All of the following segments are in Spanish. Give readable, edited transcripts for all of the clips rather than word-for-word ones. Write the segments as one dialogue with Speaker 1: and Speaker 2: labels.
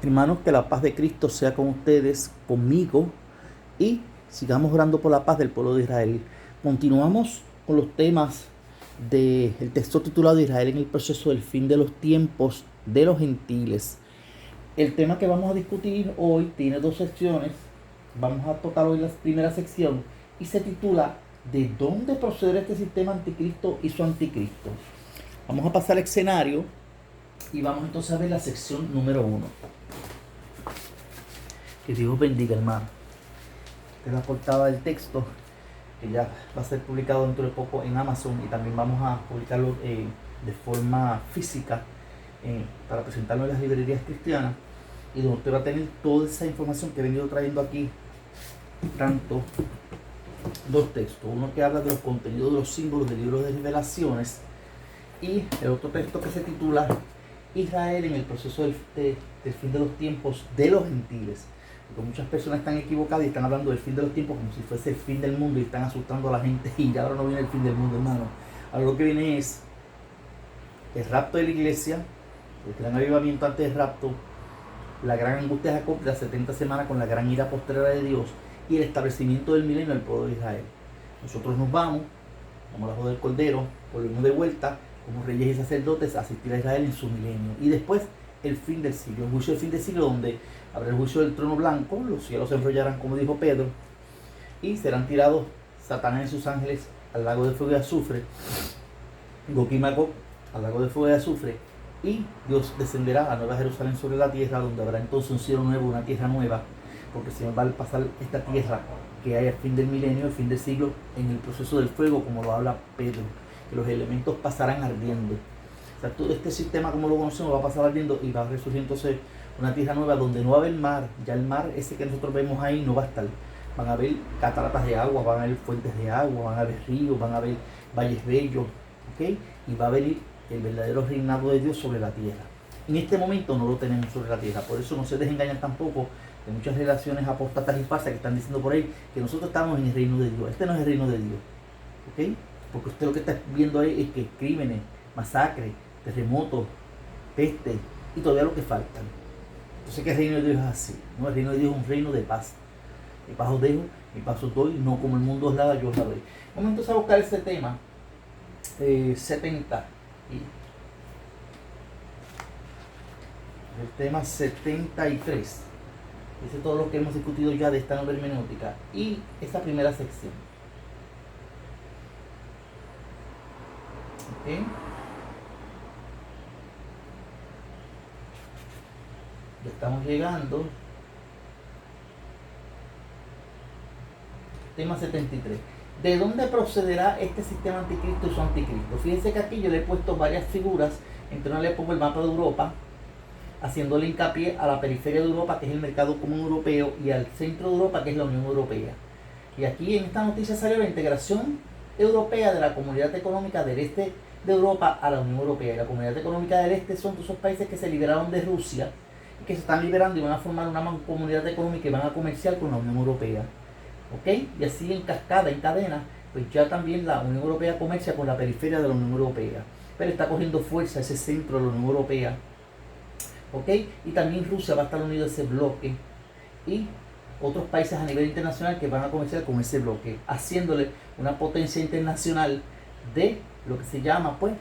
Speaker 1: Hermanos, que la paz de Cristo sea con ustedes, conmigo, y sigamos orando por la paz del pueblo de Israel. Continuamos con los temas del texto titulado Israel en el proceso del fin de los tiempos de los gentiles. El tema que vamos a discutir hoy tiene dos secciones. Vamos a tocar hoy la primera sección y se titula ¿De dónde procederá este sistema anticristo y su anticristo? Vamos a pasar al escenario y vamos entonces a ver la sección número 1. Que Dios bendiga, hermano. Esta es la portada del texto, que ya va a ser publicado dentro de poco en Amazon, y también vamos a publicarlo de forma física para presentarlo en las librerías cristianas, y donde usted va a tener toda esa información que he venido trayendo aquí. Tanto dos textos, uno que habla de los contenidos de los símbolos del libro de Revelaciones, y el otro texto que se titula Israel en el proceso del fin de los tiempos de los gentiles. Porque muchas personas están equivocadas y están hablando del fin de los tiempos como si fuese el fin del mundo, y están asustando a la gente, y ya ahora no viene el fin del mundo, hermano. Ahora lo que viene es el rapto de la iglesia, el gran avivamiento antes del rapto, la gran angustia de Jacob, las 70 semanas con la gran ira postrera de Dios, y el establecimiento del milenio del pueblo de Israel. Nosotros nos vamos, como la boda del Cordero, volvemos de vuelta como reyes y sacerdotes a asistir a Israel en su milenio. Y después el fin del siglo, el juicio del fin del siglo, donde habrá el juicio del trono blanco, los cielos se enrollarán, como dijo Pedro, y serán tirados Satanás y sus ángeles al lago de fuego y azufre, Gog y Magog al lago de fuego y azufre, y Dios descenderá a Nueva Jerusalén sobre la tierra, donde habrá entonces un cielo nuevo, una tierra nueva, porque se va a pasar esta tierra que hay al fin del milenio, el fin del siglo, en el proceso del fuego, como lo habla Pedro, que los elementos pasarán ardiendo. O sea, todo este sistema como lo conocemos va a pasar ardiendo, y va a resurgir entonces una tierra nueva donde no va a haber mar. Ya el mar ese que nosotros vemos ahí no va a estar. Van a haber cataratas de agua, van a haber fuentes de agua, van a haber ríos, van a haber valles bellos, ¿ok? Y va a venir el verdadero reinado de Dios sobre la tierra. En este momento no lo tenemos sobre la tierra, por eso no se dejen engañar tampoco de muchas relaciones apóstatas y falsas que están diciendo por ahí que nosotros estamos en el reino de Dios. Este no es el reino de Dios, ¿ok? Porque usted lo que está viendo ahí es que crímenes, masacres, terremotos, peste y todavía lo que faltan. Entonces que el reino de Dios es así, ¿no? El reino de Dios es un reino de paz. Mi paz os dejo, mi paz os doy, no como el mundo os la da, yo os la doy. Vamos entonces a buscar ese tema 70. El tema 73. Dice todo lo que hemos discutido ya de esta nueva hermenéutica y esta primera sección. ¿Okay? Ya estamos llegando. Tema 73. ¿De dónde procederá este sistema anticristo y su anticristo? Fíjense que aquí yo le he puesto varias figuras. Entre una le pongo el mapa de Europa, haciéndole hincapié a la periferia de Europa, que es el mercado común europeo, y al centro de Europa, que es la Unión Europea. Y aquí en esta noticia salió la integración europea de la Comunidad Económica del Este de Europa a la Unión Europea. Y la Comunidad Económica del Este son todos esos países que se liberaron de Rusia, y que se están liberando y van a formar una comunidad económica y van a comerciar con la Unión Europea. ¿Ok? Y así en cascada, en cadena, pues ya también la Unión Europea comercia con la periferia de la Unión Europea. Pero está cogiendo fuerza ese centro de la Unión Europea. ¿Ok? Y también Rusia va a estar unido a ese bloque, y otros países a nivel internacional que van a comerciar con ese bloque, haciéndole una potencia internacional de lo que se llama pues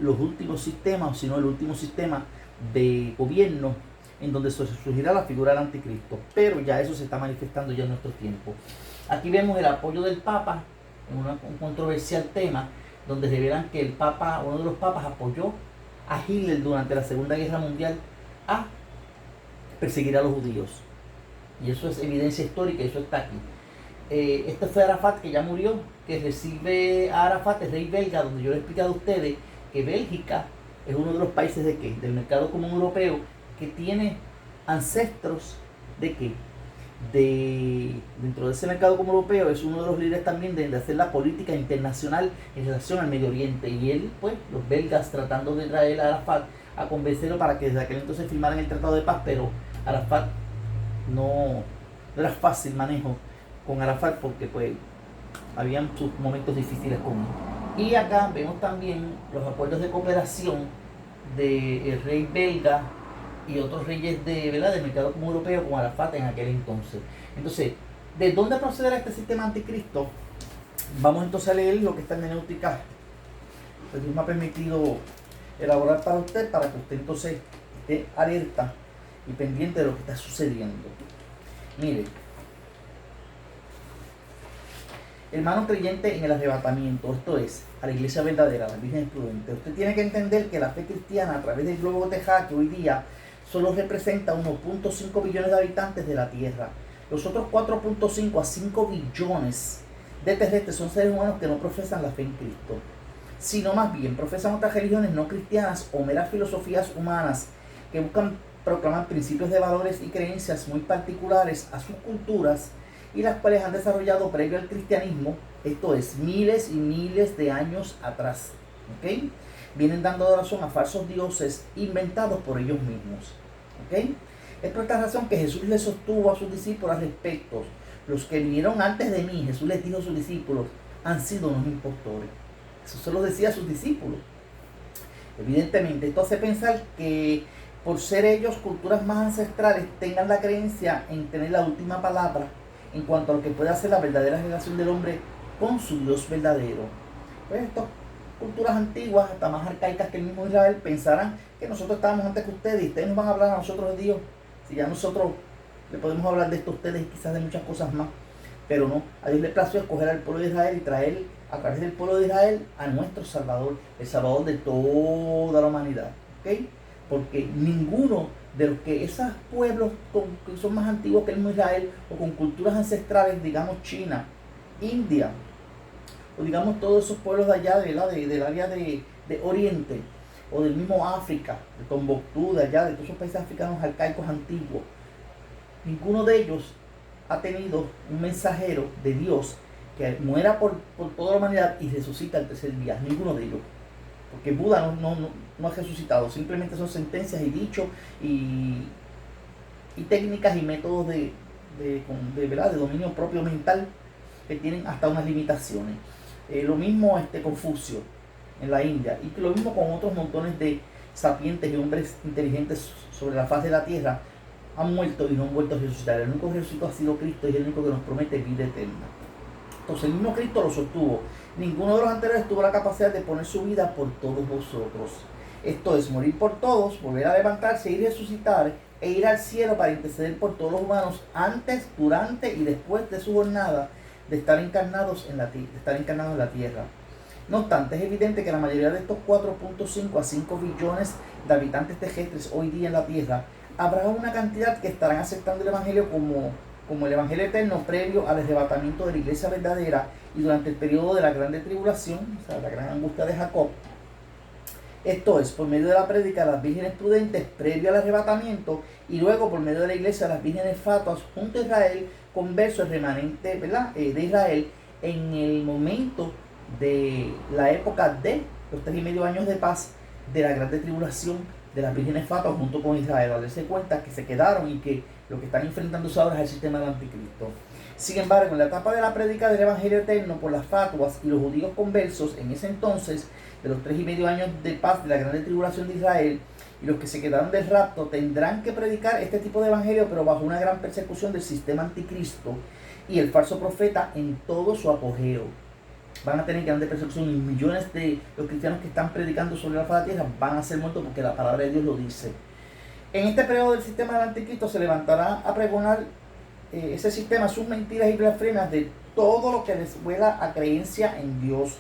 Speaker 1: los últimos sistemas, o si no el último sistema de gobierno, en donde surgirá la figura del anticristo. Pero ya eso se está manifestando ya en nuestro tiempo. Aquí vemos el apoyo del Papa en un controversial tema, donde revelan que el Papa, uno de los papas, apoyó a Hitler durante la Segunda Guerra Mundial a perseguir a los judíos. Y eso es evidencia histórica, eso está aquí. Este fue Arafat, que ya murió, que recibe a Arafat, el rey belga, donde yo le he explicado a ustedes que Bélgica es uno de los países de ¿qué? Del mercado común europeo, que tiene ancestros de ¿qué? Dentro de ese mercado común europeo, es uno de los líderes también de hacer la política internacional en relación al Medio Oriente. Y él, pues, los belgas tratando de traer a Arafat a convencerlo para que desde aquel entonces firmaran el Tratado de Paz, pero Arafat no era fácil manejo con Arafat, porque pues habían sus momentos difíciles con él. Y acá vemos también los acuerdos de cooperación del rey belga y otros reyes ¿verdad?, del mercado común europeo como Arafat en aquel entonces. Entonces, ¿de dónde procederá este sistema anticristo? Vamos entonces a leer lo que está en hermenéutica. Pues Dios me ha permitido elaborar para usted, para que usted entonces esté alerta y pendiente de lo que está sucediendo. Mire, hermano creyente en el arrebatamiento, esto es, a la iglesia verdadera, a la Virgen prudente, usted tiene que entender que la fe cristiana a través del globo terráqueo hoy día solo representa 1.5 billones de habitantes de la Tierra. Los otros 4.5 a 5 billones de terrestres son seres humanos que no profesan la fe en Cristo, sino más bien profesan otras religiones no cristianas o meras filosofías humanas que buscan proclamar principios de valores y creencias muy particulares a sus culturas y las cuales han desarrollado previo al cristianismo, esto es, miles y miles de años atrás. ¿Ok? Vienen dando razón a falsos dioses inventados por ellos mismos. ¿Ok? Es por esta razón que Jesús les sostuvo a sus discípulos al respecto. Los que vinieron antes de mí, Jesús les dijo a sus discípulos, han sido unos impostores. Eso se lo decía a sus discípulos. Evidentemente, esto hace pensar que por ser ellos culturas más ancestrales, tengan la creencia en tener la última palabra en cuanto a lo que puede hacer la verdadera relación del hombre con su Dios verdadero. Pues estas culturas antiguas, hasta más arcaicas que el mismo Israel, pensarán que nosotros estábamos antes que ustedes y ustedes nos van a hablar a nosotros de Dios. Si ya nosotros le podemos hablar de esto a ustedes y quizás de muchas cosas más. Pero no, a Dios le plació escoger al pueblo de Israel y traer a través del pueblo de Israel a nuestro Salvador, el Salvador de toda la humanidad. ¿Ok? Porque ninguno de los que esos pueblos que son más antiguos que el mismo Israel o con culturas ancestrales, digamos China, India, o digamos todos esos pueblos de allá, del área de Oriente, o del mismo África, de Tombuctú, de allá, de todos esos países africanos arcaicos antiguos, ninguno de ellos ha tenido un mensajero de Dios que muera por toda la humanidad y resucita el tercer día. Ninguno de ellos. Porque Buda no ha resucitado. Simplemente son sentencias y dichos y técnicas y métodos de dominio propio mental que tienen hasta unas limitaciones. Lo mismo Confucio en la India. Y lo mismo con otros montones de sapientes y hombres inteligentes sobre la faz de la tierra. Han muerto y no han vuelto a resucitar. El único resucitado ha sido Cristo y es el único que nos promete vida eterna. Entonces el mismo Cristo lo sostuvo. Ninguno de los anteriores tuvo la capacidad de poner su vida por todos vosotros. Esto es morir por todos, volver a levantarse, ir a resucitar e ir al cielo para interceder por todos los humanos antes, durante y después de su jornada de estar encarnados en la tierra. No obstante, es evidente que la mayoría de estos 4.5 a 5 billones de habitantes terrestres hoy día en la tierra, habrá una cantidad que estarán aceptando el Evangelio como el Evangelio eterno previo al arrebatamiento de la iglesia verdadera y durante el periodo de la grande tribulación, o sea, la gran angustia de Jacob. Esto es, por medio de la prédica de las vírgenes prudentes previo al arrebatamiento y luego por medio de la iglesia de las vírgenes fatuas junto a Israel, converso el remanente, ¿verdad?, de Israel en el momento de la época de los 3,5 años de paz de la grande tribulación de las vírgenes fatuas junto con Israel, al darse cuenta que se quedaron y que lo que están enfrentándose ahora es el sistema del anticristo. Sin embargo, en la etapa de la prédica del Evangelio eterno por las fatuas y los judíos conversos en ese entonces, de los 3,5 años de paz de la grande tribulación de Israel, y los que se quedaron del rapto tendrán que predicar este tipo de evangelio, pero bajo una gran persecución del sistema anticristo y el falso profeta en todo su apogeo. Van a tener grandes persecución y millones de los cristianos que están predicando sobre la faz de la tierra van a ser muertos porque la palabra de Dios lo dice. En este periodo del sistema del anticristo se levantará a pregonar ese sistema sus mentiras y blasfemias de todo lo que les vuela a creencia en Dios.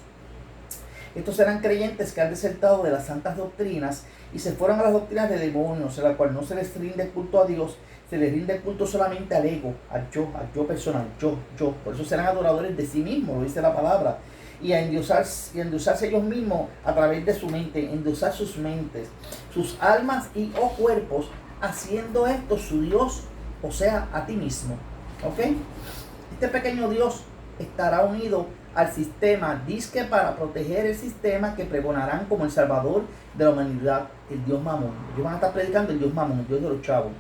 Speaker 1: Estos serán creyentes que han desertado de las santas doctrinas y se fueron a las doctrinas de demonios, en la cual no se les rinde culto a Dios, se les rinde culto solamente al ego, al yo personal, yo. Por eso serán adoradores de sí mismos, lo dice la palabra, y a endiosarse ellos mismos a través de su mente, endiosar sus mentes, sus almas y o cuerpos, haciendo esto su Dios, o sea, a ti mismo. ¿Ok? Este pequeño Dios estará unido al sistema, disque para proteger el sistema que pregonarán como el salvador de la humanidad, el Dios Mamón. Ellos van a estar predicando el Dios Mamón, el Dios de los chavos.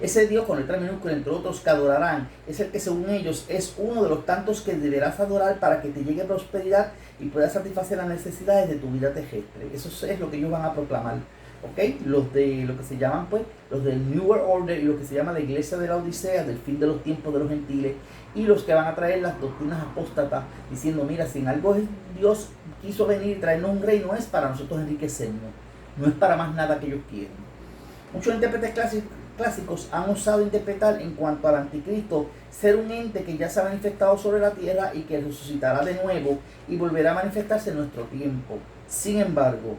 Speaker 1: Ese Dios con letra minúscula, entre otros que adorarán, es el que según ellos es uno de los tantos que deberás adorar para que te llegue prosperidad y puedas satisfacer las necesidades de tu vida terrestre. Eso es lo que ellos van a proclamar. ¿ok? Los de lo que se llaman, pues, los del New World Order y lo que se llama la Iglesia de la Odisea, del fin de los tiempos de los gentiles, y los que van a traer las doctrinas apóstatas, diciendo, mira, si en algo Dios quiso venir y traernos un reino, es para nosotros enriquecernos, no es para más nada que ellos quieren. Muchos intérpretes clásicos han osado interpretar en cuanto al anticristo ser un ente que ya se ha manifestado sobre la tierra y que resucitará de nuevo y volverá a manifestarse en nuestro tiempo. Sin embargo,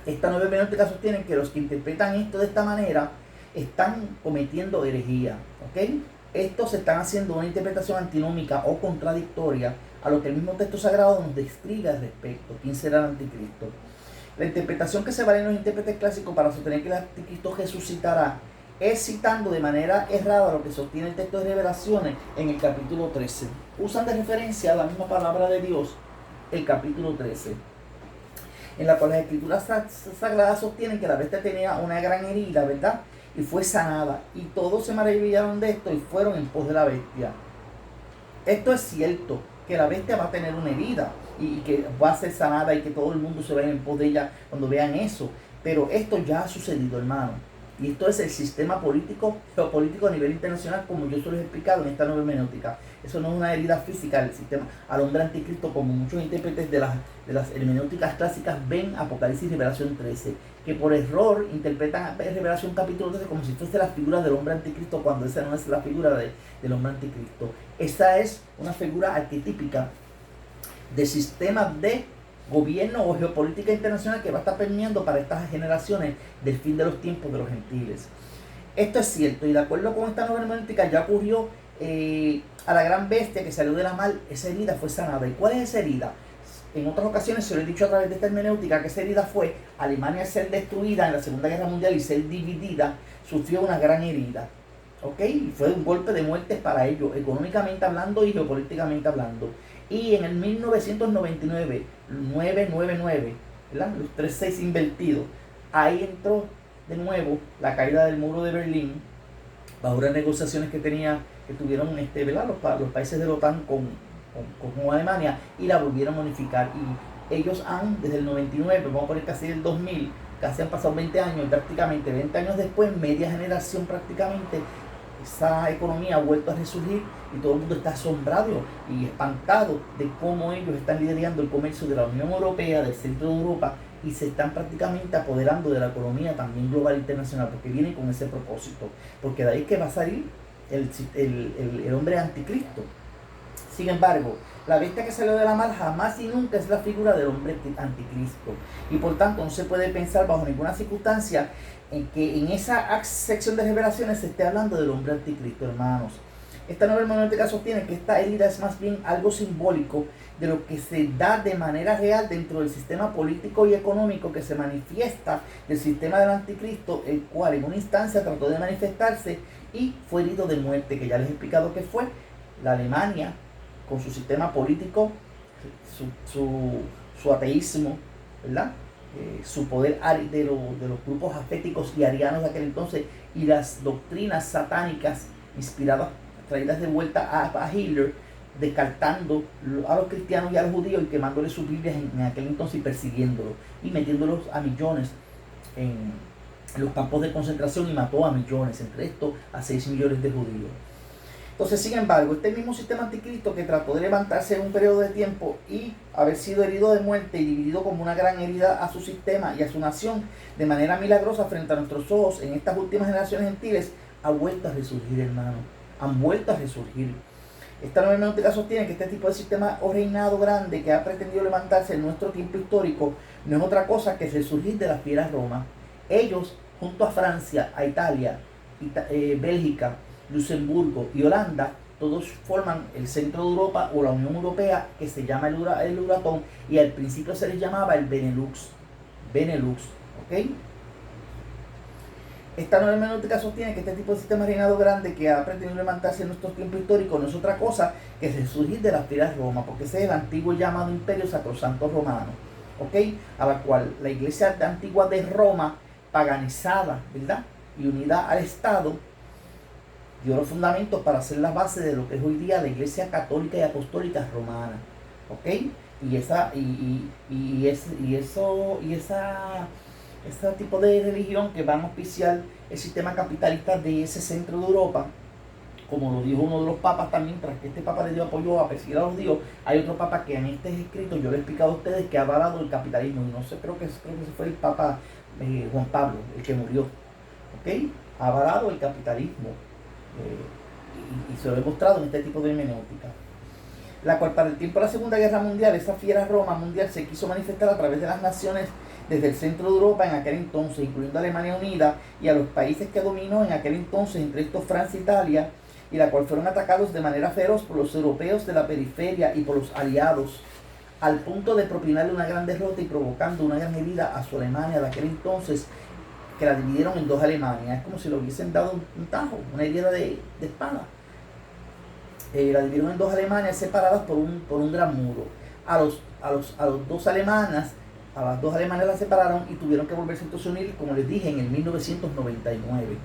Speaker 1: esta nueva hermenéutica sostiene que los que interpretan esto de esta manera están cometiendo herejía, ¿ok? Estos están haciendo una interpretación antinómica o contradictoria a lo que el mismo texto sagrado nos describe al respecto. ¿Quién será el anticristo? La interpretación que se vale en los intérpretes clásicos para sostener que el anticristo resucitará es citando de manera errada lo que sostiene el texto de Revelaciones en el capítulo 13. Usan de referencia la misma palabra de Dios, el capítulo 13, en la cual las escrituras sagradas sostienen que la bestia tenía una gran herida, ¿verdad? Y fue sanada, y todos se maravillaron de esto y fueron en pos de la bestia. Esto es cierto, que la bestia va a tener una herida y que va a ser sanada y que todo el mundo se va a ir en pos de ella cuando vean eso. Pero esto ya ha sucedido, hermano. Y esto es el sistema geopolítico a nivel internacional, como yo se lo he explicado en esta nueva hermenéutica. Eso no es una herida física del sistema al hombre anticristo, como muchos intérpretes de las hermenéuticas clásicas ven Apocalipsis y Revelación 13, que por error interpretan Revelación capítulo 13 como si fuese la figura del hombre anticristo, cuando esa no es la figura del hombre anticristo. Esta es una figura arquetípica de sistema de gobierno o geopolítica internacional que va a estar permeando para estas generaciones del fin de los tiempos de los gentiles. Esto es cierto, y de acuerdo con esta nueva hermenéutica ya ocurrió a la gran bestia que salió de la mar, esa herida fue sanada. ¿Y cuál es esa herida? En otras ocasiones se lo he dicho a través de esta hermenéutica que esa herida fue Alemania al ser destruida en la Segunda Guerra Mundial y ser dividida, sufrió una gran herida. ¿Ok? Y fue un golpe de muerte para ellos, económicamente hablando y geopolíticamente hablando. Y en el 1999, 999, ¿verdad? Los 36 invertidos, ahí entró de nuevo la caída del muro de Berlín, bajo las negociaciones que tuvieron ¿verdad? Los países de la OTAN con Alemania, y la volvieron a unificar. Y ellos han, desde el 99, vamos a poner casi el 2000, casi han pasado 20 años, prácticamente 20 años después, media generación prácticamente, esa economía ha vuelto a resurgir y todo el mundo está asombrado y espantado de cómo ellos están liderando el comercio de la Unión Europea, del centro de Europa, y se están prácticamente apoderando de la economía también global internacional, porque vienen con ese propósito, porque de ahí que va a salir el hombre anticristo. Sin embargo, la bestia que salió de la mar jamás y nunca es la figura del hombre anticristo, y por tanto no se puede pensar bajo ninguna circunstancia en que en esa sección de revelaciones se esté hablando del hombre anticristo, hermanos. Esta nueva hermenéutica sostiene que esta herida es más bien algo simbólico de lo que se da de manera real dentro del sistema político y económico que se manifiesta del sistema del anticristo, el cual en una instancia trató de manifestarse y fue herido de muerte, que ya les he explicado que fue la Alemania con su sistema político, su ateísmo, ¿verdad? Su poder de los grupos aféticos y arianos de aquel entonces, y las doctrinas satánicas inspiradas, traídas de vuelta a Hitler, descartando a los cristianos y a los judíos y quemándoles sus Biblias en aquel entonces y persiguiéndolos y metiéndolos a millones en los campos de concentración, y mató a millones, entre estos a 6 millones de judíos. Entonces, sin embargo, este mismo sistema anticristo que trató de levantarse en un periodo de tiempo y haber sido herido de muerte y dividido como una gran herida a su sistema y a su nación de manera milagrosa frente a nuestros ojos en estas últimas generaciones gentiles, ha vuelto a resurgir, hermano. Han vuelto a resurgir. Esta nueva hermenéutica sostiene que este tipo de sistema o reinado grande que ha pretendido levantarse en nuestro tiempo histórico no es otra cosa que resurgir de la fiera Roma. Ellos, junto a Francia, a Italia, Bélgica, Luxemburgo y Holanda, todos forman el centro de Europa o la Unión Europea, que se llama el Euratón, y al principio se les llamaba el Benelux, ¿ok? Esta nueva hermenéutica sostiene que este tipo de sistema reinado grande que ha pretendido levantarse en nuestros tiempos históricos no es otra cosa que resurgir de las fieras Roma, porque ese es el antiguo llamado Imperio Sacrosanto Romano, ¿ok? A la cual la iglesia antigua de Roma, paganizada, ¿verdad? Y unida al Estado, dio los fundamentos para hacer la base de lo que es hoy día la Iglesia Católica y Apostólica Romana, ¿ok? Y esa este tipo de religión que van a auspiciar el sistema capitalista de ese centro de Europa, como lo dijo uno de los papas también, tras que este papa le dio apoyo a perseguir a los judíos, hay otro papa que en este escrito yo le he explicado a ustedes que ha avalado el capitalismo, y no sé, creo que ese fue el papa Juan Pablo, el que murió, ¿ok? Ha avalado el capitalismo, y se lo he mostrado en este tipo de hermenéutica, la cual para el tiempo de la Segunda Guerra Mundial, esa fiera Roma mundial se quiso manifestar a través de las naciones desde el centro de Europa en aquel entonces, incluyendo a Alemania Unida y a los países que dominó en aquel entonces, entre estos Francia e Italia, y la cual fueron atacados de manera feroz por los europeos de la periferia y por los aliados, al punto de propinarle una gran derrota y provocando una gran herida a su Alemania de aquel entonces, que la dividieron en dos Alemanias. Es como si le hubiesen dado un tajo, una herida de espada. La dividieron en dos Alemanias separadas por un gran muro. A las dos alemanas las separaron y tuvieron que volverse a unir, como les dije, en el 1999.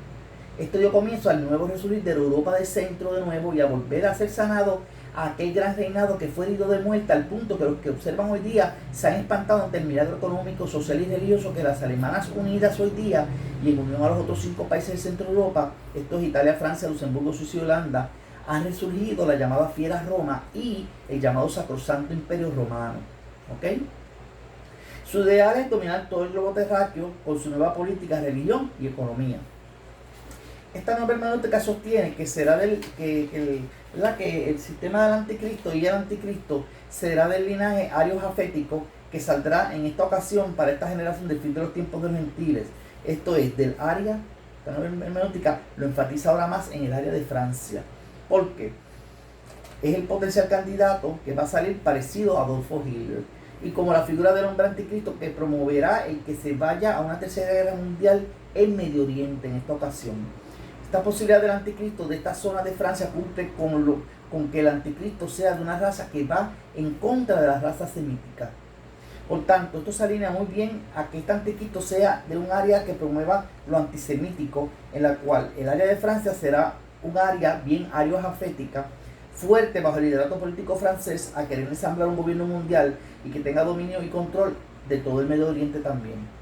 Speaker 1: Esto dio comienzo al nuevo resurgir de la Europa del centro de nuevo y a volver a ser sanado a aquel gran reinado que fue herido de muerte, al punto que los que observan hoy día se han espantado ante el milagro económico, social y religioso que las alemanas unidas hoy día y en unión a los otros 5 países del centro de Europa, estos Italia, Francia, Luxemburgo, Suiza y Holanda, han resurgido la llamada fiera Roma y el llamado Sacrosanto Imperio Romano. ¿Ok? Su ideal es dominar todo el globo terráqueo con su nueva política, religión y economía. Esta nueva hermenéutica sostiene que que el sistema del anticristo y el anticristo será del linaje ario-jafético, que saldrá en esta ocasión para esta generación del fin de los tiempos de los gentiles. Esto es del área, esta nueva hermenéutica lo enfatiza ahora más en el área de Francia, porque es el potencial candidato que va a salir parecido a Adolfo Hitler, y como la figura del hombre anticristo que promoverá el que se vaya a una tercera guerra mundial en Medio Oriente en esta ocasión. Esta posibilidad del anticristo de esta zona de Francia cumple con que el anticristo sea de una raza que va en contra de la raza semítica. Por tanto, esto se alinea muy bien a que este anticristo sea de un área que promueva lo antisemítico, en la cual el área de Francia será un área bien ario-jafética, fuerte bajo el liderato político francés, a querer ensamblar un gobierno mundial y que tenga dominio y control de todo el Medio Oriente también.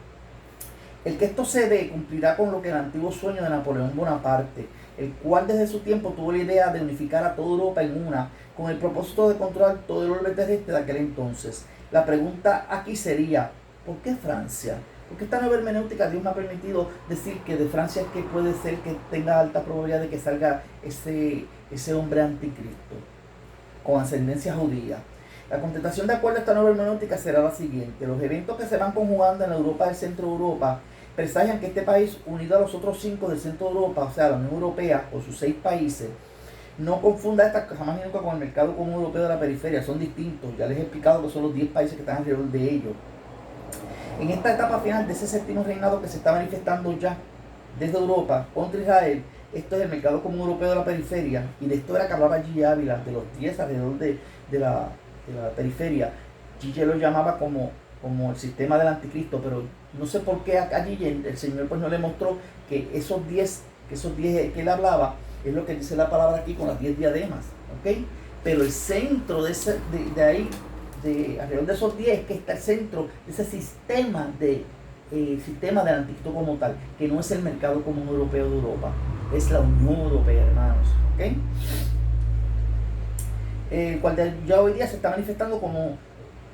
Speaker 1: El que esto se dé cumplirá con lo que el antiguo sueño de Napoleón Bonaparte, el cual desde su tiempo tuvo la idea de unificar a toda Europa en una, con el propósito de controlar todo el orbe terrestre de aquel entonces. La pregunta aquí sería, ¿por qué Francia? Porque esta nueva hermenéutica Dios me ha permitido decir que de Francia es que puede ser que tenga alta probabilidad de que salga ese hombre anticristo, con ascendencia judía. La contestación de acuerdo a esta nueva hermenéutica será la siguiente. Los eventos que se van conjugando en la Europa del centro de Europa presagian que este país, unido a los otros 5 del centro de Europa, o sea, la Unión Europea o sus 6 países, no confunda esta jamás ni nunca con el mercado común europeo de la periferia, son distintos. Ya les he explicado que son los 10 países que están alrededor de ellos. En esta etapa final de ese séptimo reinado que se está manifestando ya desde Europa contra Israel, esto es el mercado común europeo de la periferia, y de esto era que hablaba G. Ávila, de los 10 alrededor de la periferia. Gille lo llamaba como el sistema del anticristo, pero no sé por qué a Gille el Señor pues no le mostró que esos 10 que él hablaba es lo que dice la palabra aquí con las 10 diademas, ¿ok? Pero el centro de ahí, alrededor de esos 10, que está el centro de ese sistema del anticristo como tal, que no es el mercado común europeo de Europa, es la Unión Europea, hermanos, ¿ok? Cual ya hoy día se está manifestando como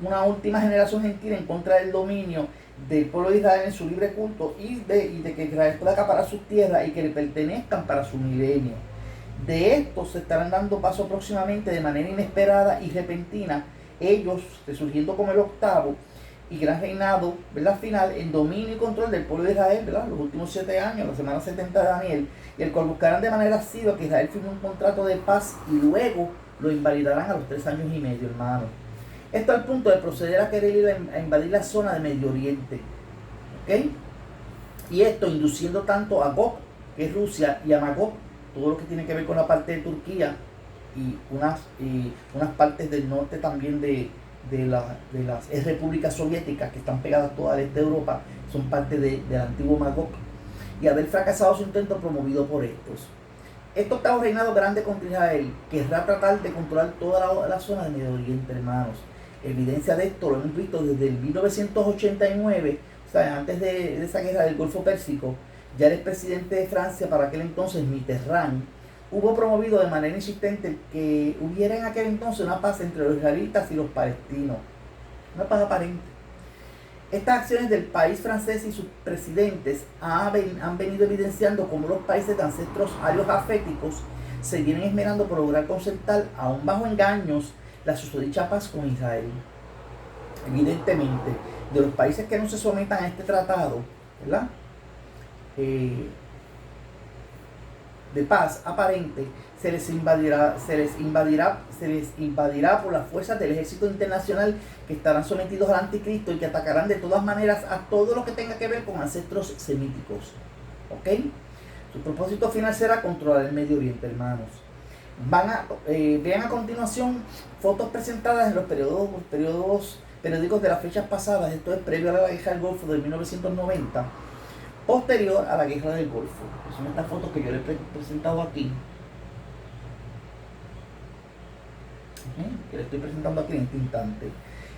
Speaker 1: una última generación gentil en contra del dominio del pueblo de Israel en su libre culto y de que Israel pueda acaparar sus tierras y que le pertenezcan para su milenio. De esto se estarán dando paso próximamente de manera inesperada y repentina, ellos resurgiendo como el octavo y gran reinado, ¿verdad? Final en dominio y control del pueblo de Israel, ¿verdad? Los últimos 7 años, la semana 70 de Daniel, y el cual buscarán de manera asidua que Israel firme un contrato de paz y luego lo invalidarán a los 3 años y medio, hermano. Esto al punto de proceder a querer ir a invadir la zona de Medio Oriente, ¿ok? Y esto induciendo tanto a Gog, que es Rusia, y a Magog, todo lo que tiene que ver con la parte de Turquía y unas partes del norte también de las repúblicas soviéticas que están pegadas toda al este de Europa, son parte del antiguo Magog, y haber fracasado su intento promovido por estos. Este octavo reinado grande contra Israel querrá tratar de controlar toda la zona de Medio Oriente, hermanos. Evidencia de esto lo hemos visto desde el 1989, o sea, antes de esa guerra del Golfo Pérsico, ya el expresidente de Francia para aquel entonces, Mitterrand, hubo promovido de manera insistente que hubiera en aquel entonces una paz entre los israelitas y los palestinos, una paz aparente. Estas acciones del país francés y sus presidentes han venido evidenciando cómo los países de ancestros arios aféticos se vienen esmerando por lograr concertar, aún bajo engaños, la susodicha paz con Israel. Evidentemente, de los países que no se sometan a este tratado, ¿verdad? De paz aparente, se les invadirá por las fuerzas del ejército internacional que estarán sometidos al anticristo y que atacarán de todas maneras a todo lo que tenga que ver con ancestros semíticos. ¿Ok? Su propósito final será controlar el Medio Oriente, hermanos. Vean a continuación fotos presentadas en los periódicos de las fechas pasadas. Esto es previo a la guerra del Golfo de 1990. Posterior a la guerra del Golfo. Son estas fotos que yo les he presentado aquí. Que les estoy presentando aquí en este instante.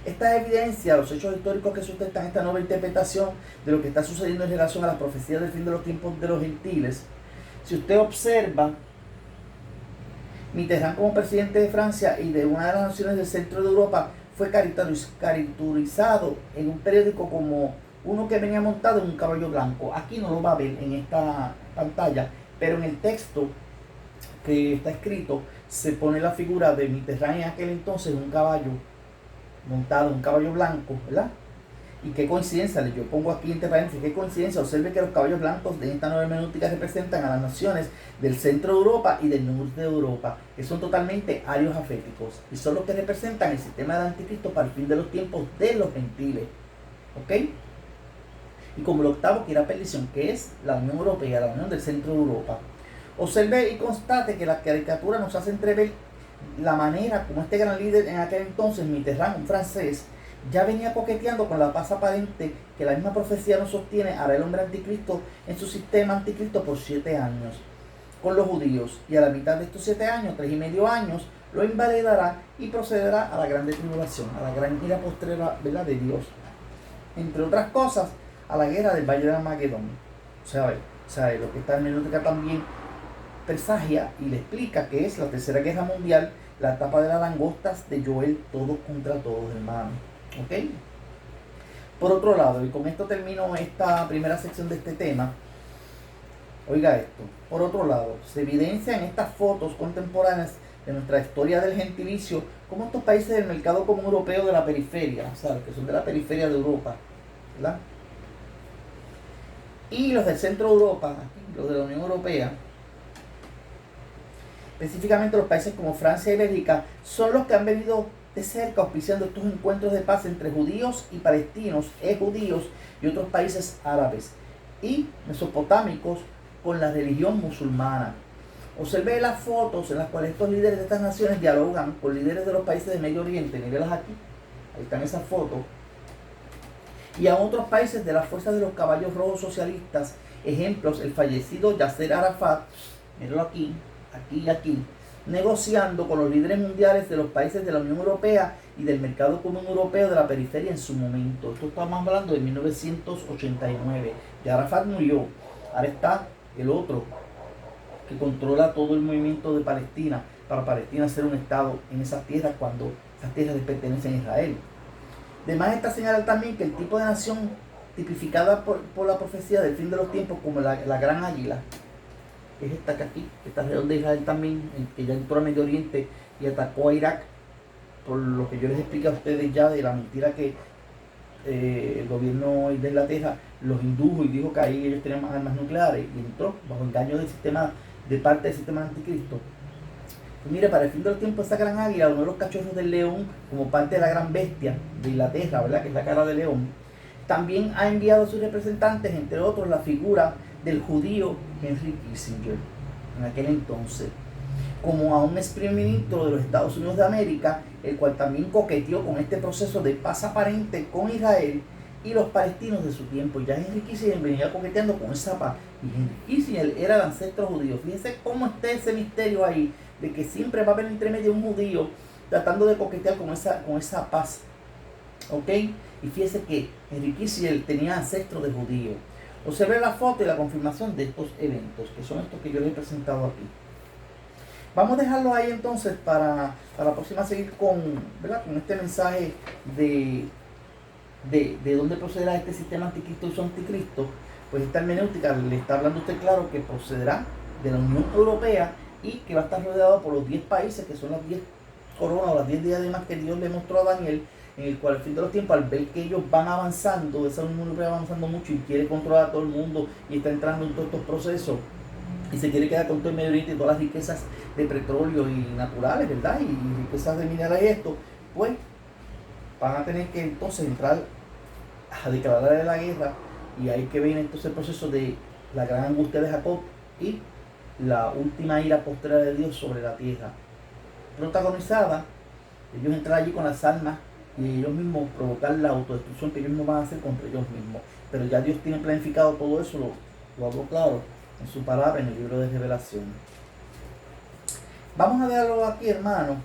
Speaker 1: Esta evidencia, los hechos históricos que sustentan esta nueva interpretación de lo que está sucediendo en relación a las profecías del fin de los tiempos de los gentiles. Si usted observa, Mitterrand como presidente de Francia y de una de las naciones del centro de Europa fue caricaturizado en un periódico como uno que venía montado en un caballo blanco. Aquí no lo va a ver en esta pantalla, pero en el texto que está escrito se pone la figura de Mitterrand en aquel entonces en un caballo montado, un caballo blanco, ¿verdad? Y qué coincidencia, yo pongo aquí entre paréntesis, qué coincidencia, observe que los caballos blancos de esta nueva hermenéutica representan a las naciones del centro de Europa y del norte de Europa, que son totalmente arios aféticos, y son los que representan el sistema del anticristo para el fin de los tiempos de los gentiles, ¿ok? Y como el octavo que irá a perdición, que es la Unión Europea, la Unión del Centro de Europa. Observe y constate que la caricatura nos hace entrever la manera como este gran líder en aquel entonces, Mitterrand, un francés, ya venía coqueteando con la paz aparente que la misma profecía nos sostiene hará el hombre anticristo en su sistema anticristo por 7 años con los judíos, y a la mitad de estos 7 años, 3,5 años, lo invalidará y procederá a la grande tribulación, a la gran ira postrera, ¿verdad?, de Dios, entre otras cosas, a la guerra del Valle de Armagedón. O sea, lo que está en hermenéutica también presagia y le explica que es la tercera guerra mundial, la etapa de las langostas de Joel, todos contra todos, hermanos. ¿Ok? Por otro lado, y con esto termino esta primera sección de este tema, oiga esto, por otro lado, se evidencia en estas fotos contemporáneas de nuestra historia del gentilicio como estos países del mercado común europeo de la periferia, o sea, que son de la periferia de Europa, ¿verdad? Y los del centro de Europa, los de la Unión Europea, específicamente los países como Francia y Bélgica, son los que han venido de cerca auspiciando estos encuentros de paz entre judíos y palestinos, judíos y otros países árabes y mesopotámicos con la religión musulmana. Observe las fotos en las cuales estos líderes de estas naciones dialogan con líderes de los países del Medio Oriente. Mírenlas aquí, ahí están esas fotos. Y a otros países de las fuerzas de los caballos rojos socialistas, ejemplos, el fallecido Yasser Arafat, mírenlo aquí, aquí y aquí, negociando con los líderes mundiales de los países de la Unión Europea y del mercado común europeo de la periferia en su momento. Esto estamos hablando de 1989. Y Arafat murió. Ahora está el otro que controla todo el movimiento de Palestina, para Palestina ser un estado en esas tierras cuando esas tierras les pertenecen a Israel. Además está señalar también que el tipo de nación tipificada por la profecía del fin de los tiempos como la gran águila, es esta que aquí, que está alrededor de Israel también, que ya entró al Medio Oriente y atacó a Irak, por lo que yo les explico a ustedes ya de la mentira que el gobierno de Inglaterra los indujo y dijo que ahí ellos tenían armas nucleares, y entró bajo engaño del sistema, de parte del sistema anticristo. Y mire, para el fin de los tiempos, esa gran águila, uno de los cachorros del león, como parte de la gran bestia de Inglaterra, ¿verdad?, que es la cara de león, también ha enviado a sus representantes, entre otros, la figura del judío Henry Kissinger, en aquel entonces, como a un ex primer ministro de los Estados Unidos de América, el cual también coqueteó con este proceso de paz aparente con Israel y los palestinos de su tiempo. Ya Henry Kissinger venía coqueteando con esa paz, y Henry Kissinger era el ancestro judío. Fíjense cómo está ese misterio ahí, de que siempre va a haber entre medio un judío tratando de coquetear con esa paz, ¿ok? Y fíjese que Henry Kissinger tenía ancestros de judíos. Observe la foto y la confirmación de estos eventos, que son estos que yo les he presentado aquí. Vamos a dejarlo ahí entonces para la próxima seguir con, ¿verdad?, con este mensaje de dónde procederá este sistema anticristo y su anticristo. Pues esta hermenéutica le está hablando a usted claro que procederá de la Unión Europea y que va a estar rodeado por los 10 países, que son las 10 coronas o las 10 diademas que Dios le mostró a Daniel, en el cual al fin de los tiempos, al ver que ellos van avanzando, esa Unión Europea va avanzando mucho y quiere controlar a todo el mundo y está entrando en todos estos procesos y se quiere quedar con todo el Medio Oriente y todas las riquezas de petróleo y naturales, ¿verdad? Y riquezas de minerales y esto, pues van a tener que entonces entrar a declararle la guerra, y ahí que viene entonces el proceso de la gran angustia de Jacob y la última ira postrera de Dios sobre la tierra, protagonizada, ellos entrar allí con las armas y ellos mismos provocar la autodestrucción que ellos mismos van a hacer contra ellos mismos. Pero ya Dios tiene planificado todo eso, lo habló claro en su palabra en el libro de Revelación. Vamos a dejarlo aquí, hermanos,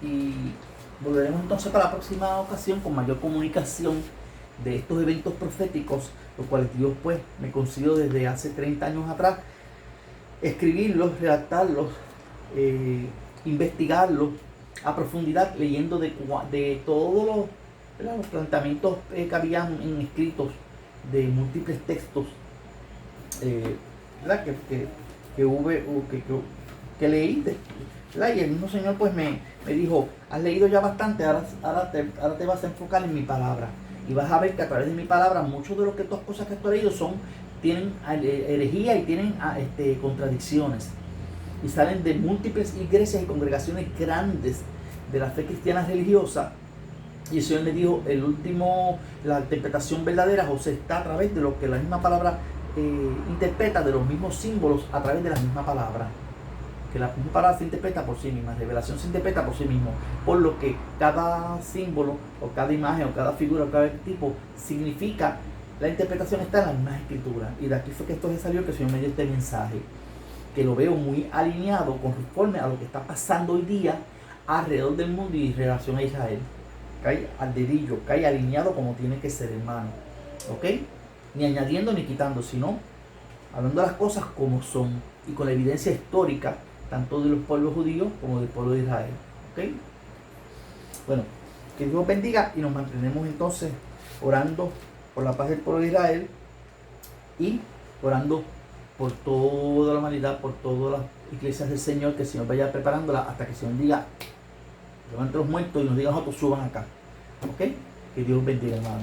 Speaker 1: y volveremos entonces para la próxima ocasión con mayor comunicación de estos eventos proféticos, los cuales Dios pues me concedió desde hace 30 años atrás escribirlos, redactarlos, investigarlos a profundidad, leyendo de todos los planteamientos que habían en escritos de múltiples textos, ¿verdad? que leí, ¿verdad? Y el mismo Señor pues me dijo: has leído ya bastante, ahora te vas a enfocar en mi palabra, y vas a ver que a través de mi palabra muchos de todas cosas que tú has leído tienen herejía y tienen contradicciones, y salen de múltiples iglesias y congregaciones grandes de la fe cristiana religiosa. Y el Señor me dijo: la interpretación verdadera, José, está a través de lo que la misma palabra interpreta, de los mismos símbolos a través de la misma palabra. Que la misma palabra se interpreta por sí misma, revelación se interpreta por sí mismo, por lo que cada símbolo o cada imagen o cada figura o cada tipo significa. La interpretación está en las mismas escrituras, y de aquí fue que esto se salió, que el Señor me dio este mensaje, que lo veo muy alineado conforme a lo que está pasando hoy día alrededor del mundo y en relación a Israel. Cae al dedillo, cae alineado como tiene que ser, hermano, ¿ok? Ni añadiendo ni quitando, sino hablando de las cosas como son y con la evidencia histórica tanto de los pueblos judíos como del pueblo de Israel, ¿ok? Bueno, que Dios bendiga, y nos mantenemos entonces orando por la paz del pueblo de Israel y orando por toda la humanidad, por todas las iglesias del Señor, que el Señor vaya preparándola hasta que el Señor diga: levante los muertos, y nos diga nosotros: suban acá, ¿ok? Que Dios bendiga, hermano.